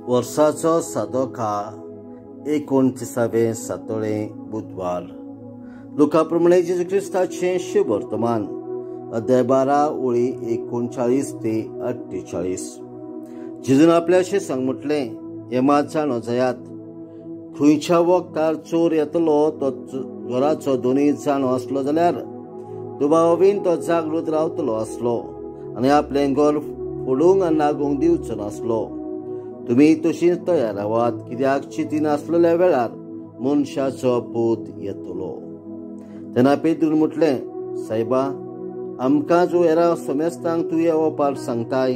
वर्साचो सादो काळ 29वें सातोळें बुधवार. लुका प्रमाणे जेजू क्रिस्ताचें शुभ वर्तमान अध्याय 12 ओळी 39 ते 48. जेजून आपल्या शिष्यांक म्हटलें, हें मात जाणो जायात, खंयच्या वखदार चोर येतलो तो घराचो दोनी जाणो आसलो जाल्यार दुबावाबीन तो जागृत रावतलो आसलो आनी आपलें घर फोडूंक आनी नागूंक दिवचो नासलो. तुमी तशींच तयार रावात, कित्याक चिती नासलेल्या वेळार मनशाचो पूत येतलो. तेन्ना पेद्रून म्हटलें, सायबा, आमकां जो हेरा सोमेस्तांक तूं येवपाक सांगताय.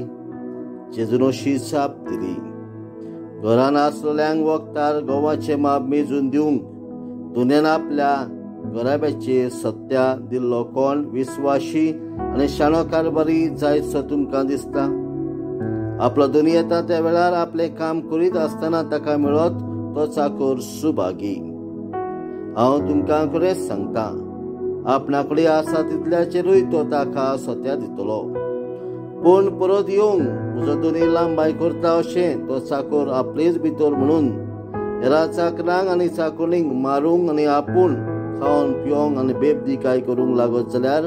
जेजून अशी जाप दिली, घरान आसलेल्यांक वखदार गंवाचें माप मेजून दिवंक दुनेन आपल्या घराब्याचेर सत्या दिल्लो कोण विस्वाशी आनी शाणो कारभारी जायतसो तुमकां दिसता? आपलो दोनी येता त्या वेळार आपलें काम करीत आसतना ताका मेळत तो चाकर सुभागी. हांव तुमकां खरेंच सांगतां, आपणा कडेन आसा तितल्याचेरूय तो ताका सत्या दितलो. पूण परत येवंक म्हजो दोनी लांबाय करता अशें तो चाकर आपलेच भितर म्हणून हेरा चाकरांक आनी चाकोलींक मारूंक आनी आपूण खावन पिवंक आनी बेबदिकाय करूंक लागत जाल्यार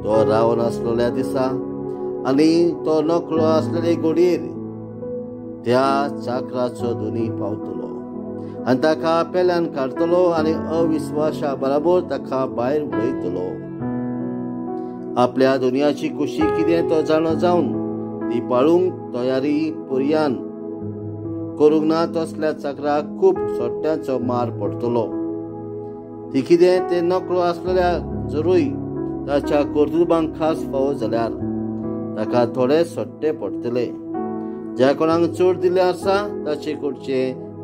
तो रावन आसलेल्या दिसा आनी तो नकळो आसलेले घडयेर त्या चाकराचो दोनी पावतलो आनी ताका पेल्यान काडटलो आनी अविस्वासा बराबर ताका भायर उडयतलो. आपल्या दुनियाची कुशी कितें तो जाणो जावन ती पाळूंक तयारी पर्यान करूंक ना तसल्या चाकराक खूब सोट्ट्यांचो मार पडटलो. ती कितें तें नकळो आसलेल्या जरूय ताच्या कर्तुबांक खास फावो जाल्यार ताका थोडे सोट्टे पडटले. ज्या कोणाक चड दिले आसा ताचे कडचे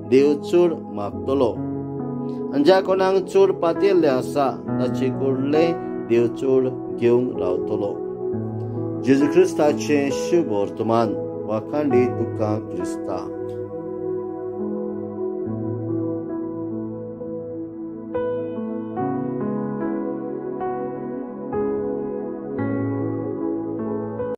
देव चड मागतलो आनी ज्या कोणाक चड पातयल्ले आसा ताचे कडले देव चड घेवंक रावतलो. जेजू क्रिस्ताचें शुभ वर्तमान. वाखांडी तुका क्रिस्ता.